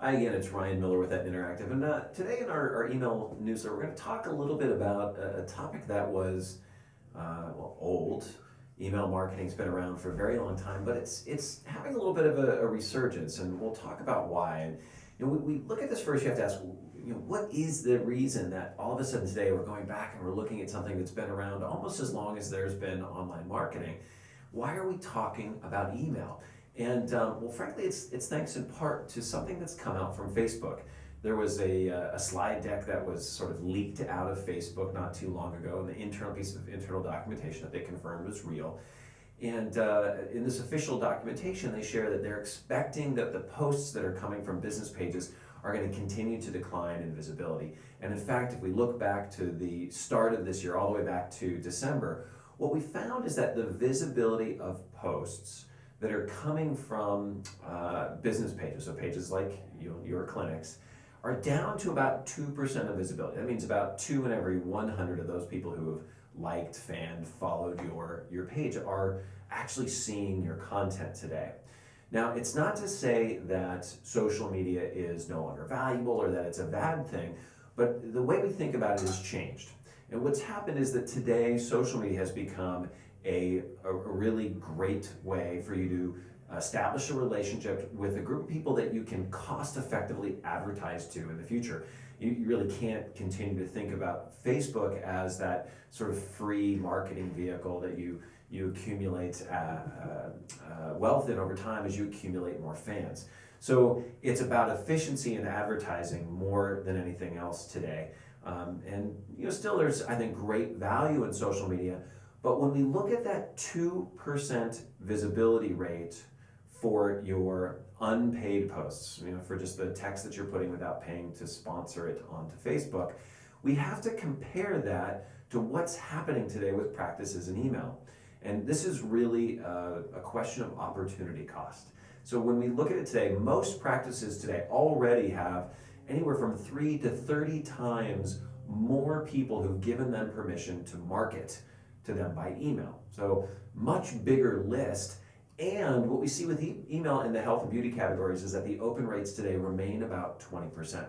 Hi again, it's Ryan Miller with Etna Interactive, and today in our email newsletter, we're going to talk a little bit about a topic that was old. Email marketing's been around for a very long time, but it's having a little bit of a resurgence, and we'll talk about why. And we look at this first. You have to ask, what is the reason that all of a sudden today we're going back and we're looking at something that's been around almost as long as there's been online marketing? Why are we talking about email? And frankly, it's thanks in part to something that's come out from Facebook. There was a slide deck that was sort of leaked out of Facebook not too long ago, and the internal piece of internal documentation that they confirmed was real. And in this official documentation, they share that they're expecting that the posts that are coming from business pages are going to continue to decline in visibility. And in fact, if we look back to the start of this year, all the way back to December, what we found is that the visibility of posts that are coming from business pages, so pages like your clinics, are down to about 2% of visibility. That means about 2 in every 100 of those people who have liked, fanned, followed your page are actually seeing your content today. Now, it's not to say that social media is no longer valuable or that it's a bad thing, but the way we think about it has changed. And what's happened is that today social media has become a really great way for you to establish a relationship with a group of people that you can cost effectively advertise to in the future. You really can't continue to think about Facebook as that sort of free marketing vehicle that you accumulate wealth in over time as you accumulate more fans. So it's about efficiency in advertising more than anything else today. And still there's, I think, great value in social media. But when we look at that 2% visibility rate for your unpaid posts, for just the text that you're putting without paying to sponsor it onto Facebook, we have to compare that to what's happening today with practices in email. And this is really a question of opportunity cost. So when we look at it today, most practices today already have anywhere from 3 to 30 times more people who've given them permission to market to them by email. So much bigger list. And what we see with email in the health and beauty categories is that the open rates today remain about 20%.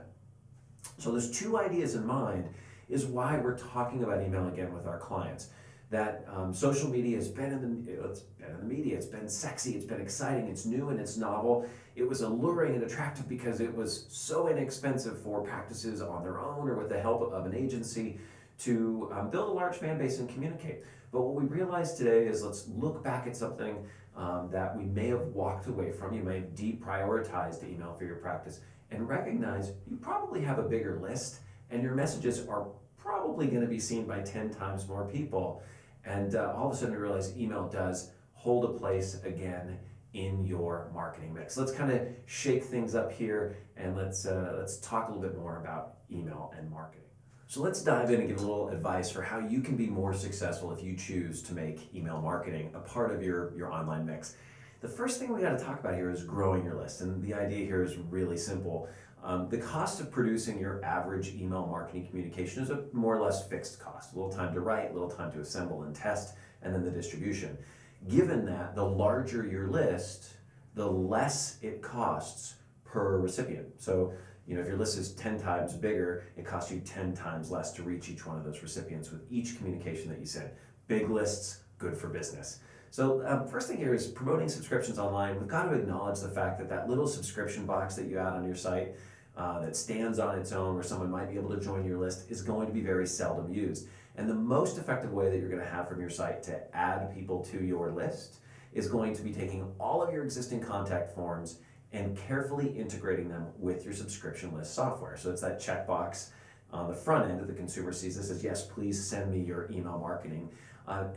So there's two ideas in mind is why we're talking about email again with our clients. That social media has been in the media, it's been sexy, it's been exciting, it's new and it's novel. It was alluring and attractive because it was so inexpensive for practices on their own or with the help of an agency to build a large fan base and communicate. But what we realize today is let's look back at something that we may have walked away from. You may have deprioritized email for your practice and recognize you probably have a bigger list and your messages are probably going to be seen by 10 times more people. And all of a sudden we realize email does hold a place again in your marketing mix. Let's kind of shake things up here and let's talk a little bit more about email and marketing. So let's dive in and give a little advice for how you can be more successful if you choose to make email marketing a part of your online mix. The first thing we got to talk about here is growing your list. And the idea here is really simple. The cost of producing your average email marketing communication is a more or less fixed cost. A little time to write, a little time to assemble and test, and then the distribution. Given that, the larger your list, the less it costs per recipient. So if your list is 10 times bigger, it costs you 10 times less to reach each one of those recipients with each communication that you send. Big lists, good for business. So first thing here is promoting subscriptions online. We've got to acknowledge the fact that that little subscription box that you add on your site that stands on its own where someone might be able to join your list is going to be very seldom used. And the most effective way that you're going to have from your site to add people to your list is going to be taking all of your existing contact forms and carefully integrating them with your subscription list software. So it's that checkbox on the front end that the consumer sees that says, yes, please send me your email marketing.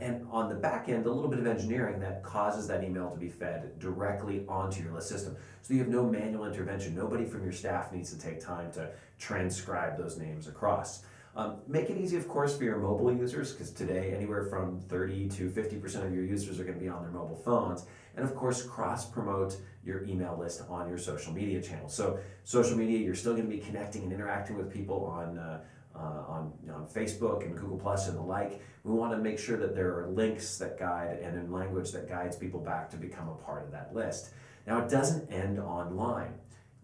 And on the back end, a little bit of engineering that causes that email to be fed directly onto your list system. So you have no manual intervention. Nobody from your staff needs to take time to transcribe those names across. Make it easy, of course, for your mobile users, because today anywhere from 30 to 50% of your users are going to be on their mobile phones. And of course, cross-promote your email list on your social media channels. So social media, you're still going to be connecting and interacting with people on Facebook and Google Plus and the like. We want to make sure that there are links that guide and in language that guides people back to become a part of that list. Now, it doesn't end online.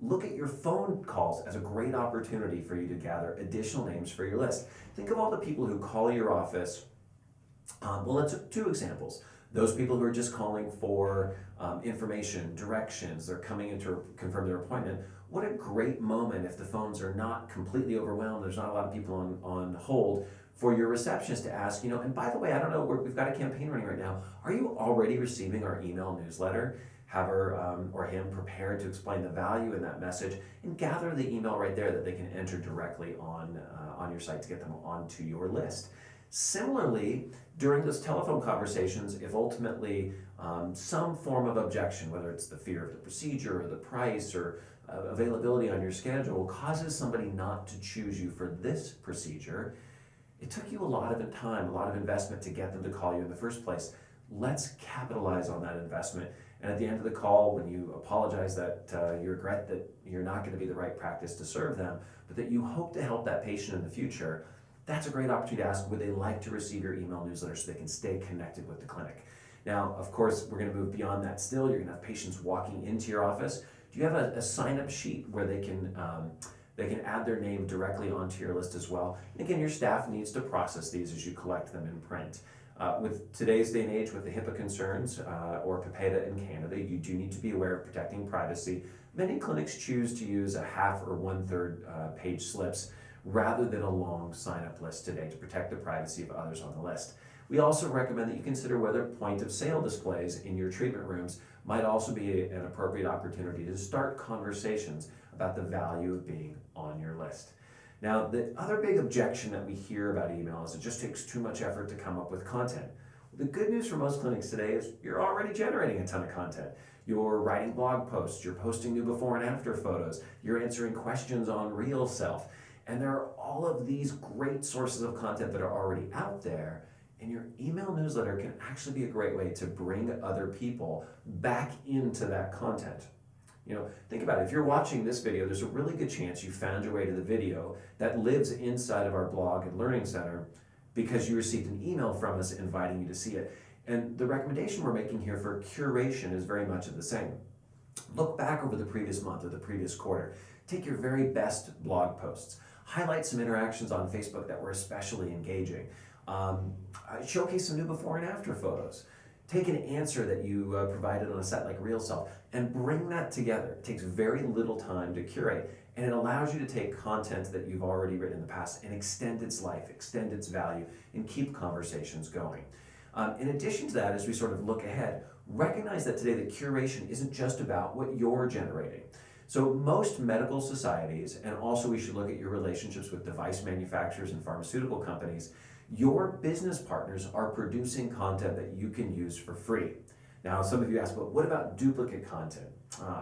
Look at your phone calls as a great opportunity for you to gather additional names for your list. Think of all the people who call your office. Well, let's take two examples. Those people who are just calling for information, directions, they're coming in to confirm their appointment. What a great moment if the phones are not completely overwhelmed, there's not a lot of people on hold, for your receptionist to ask, and by the way, I don't know, we've got a campaign running right now. Are you already receiving our email newsletter? Have her or him prepared to explain the value in that message and gather the email right there that they can enter directly on your site to get them onto your list. Similarly, during those telephone conversations, if ultimately some form of objection, whether it's the fear of the procedure or the price or availability on your schedule, causes somebody not to choose you for this procedure, it took you a lot of time, a lot of investment to get them to call you in the first place. Let's capitalize on that investment. And at the end of the call, when you apologize that you regret that you're not going to be the right practice to serve them, but that you hope to help that patient in the future, that's a great opportunity to ask, would they like to receive your email newsletter so they can stay connected with the clinic? Now, of course, we're going to move beyond that still. You're going to have patients walking into your office. Do you have a sign-up sheet where they can add their name directly onto your list as well? And again, your staff needs to process these as you collect them in print. With today's day and age, with the HIPAA concerns or PIPEDA in Canada, you do need to be aware of protecting privacy. Many clinics choose to use a half or one-third page slips rather than a long sign-up list today to protect the privacy of others on the list. We also recommend that you consider whether point-of-sale displays in your treatment rooms might also be an appropriate opportunity to start conversations about the value of being on your list. Now, the other big objection that we hear about email is it just takes too much effort to come up with content. The good news for most clinics today is you're already generating a ton of content. You're writing blog posts, you're posting new before and after photos, you're answering questions on Real Self, and there are all of these great sources of content that are already out there, and your email newsletter can actually be a great way to bring other people back into that content. Think about it. If you're watching this video, there's a really good chance you found your way to the video that lives inside of our blog and learning center because you received an email from us inviting you to see it. And the recommendation we're making here for curation is very much of the same. Look back over the previous month or the previous quarter. Take your very best blog posts. Highlight some interactions on Facebook that were especially engaging. Showcase some new before and after photos. Take an answer that you provided on a site like Real Self and bring that together. It takes very little time to curate, and it allows you to take content that you've already written in the past and extend its life, extend its value, and keep conversations going. In addition to that, as we sort of look ahead, recognize that today the curation isn't just about what you're generating. So most medical societies, and also we should look at your relationships with device manufacturers and pharmaceutical companies, your business partners are producing content that you can use for free. Now, some of you ask, but what about duplicate content?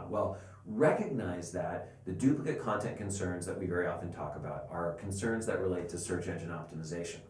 Well, recognize that the duplicate content concerns that we very often talk about are concerns that relate to search engine optimization.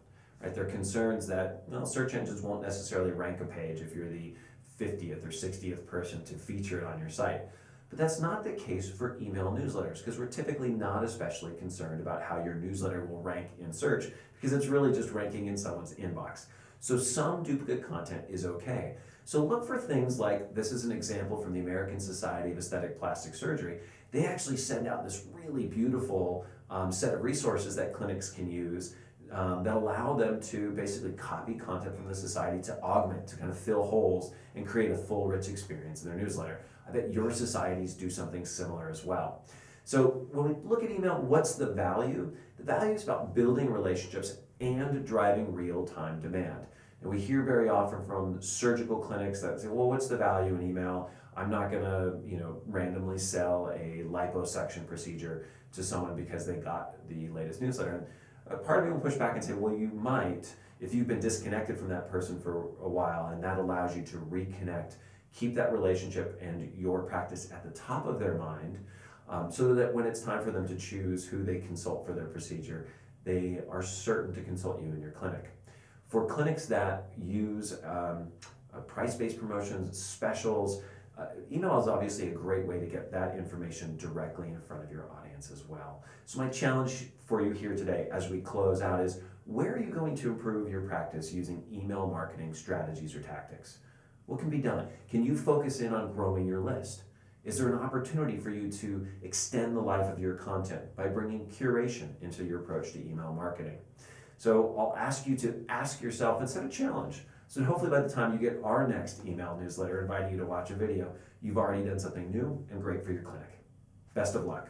Right? They're concerns that search engines won't necessarily rank a page if you're the 50th or 60th person to feature it on your site. But that's not the case for email newsletters, because we're typically not especially concerned about how your newsletter will rank in search, because it's really just ranking in someone's inbox. So some duplicate content is okay. So look for things like, this is an example from the American Society of Aesthetic Plastic Surgery. They actually send out this really beautiful set of resources that clinics can use that allow them to basically copy content from the society to augment, to kind of fill holes and create a full, rich experience in their newsletter. I bet your societies do something similar as well. So when we look at email, what's the value? The value is about building relationships and driving real-time demand. And we hear very often from surgical clinics that say, well, what's the value in email? I'm not going to, randomly sell a liposuction procedure to someone because they got the latest newsletter. And part of me will push back and say, well, you might if you've been disconnected from that person for a while, and that allows you to reconnect, keep that relationship and your practice at the top of their mind, so that when it's time for them to choose who they consult for their procedure, they are certain to consult you in your clinic. For clinics that use price-based promotions, specials, email is obviously a great way to get that information directly in front of your audience as well. So my challenge for you here today as we close out is, where are you going to improve your practice using email marketing strategies or tactics? What can be done? Can you focus in on growing your list? Is there an opportunity for you to extend the life of your content by bringing curation into your approach to email marketing? So I'll ask you to ask yourself and set a challenge. So hopefully by the time you get our next email newsletter inviting you to watch a video, you've already done something new and great for your clinic. Best of luck.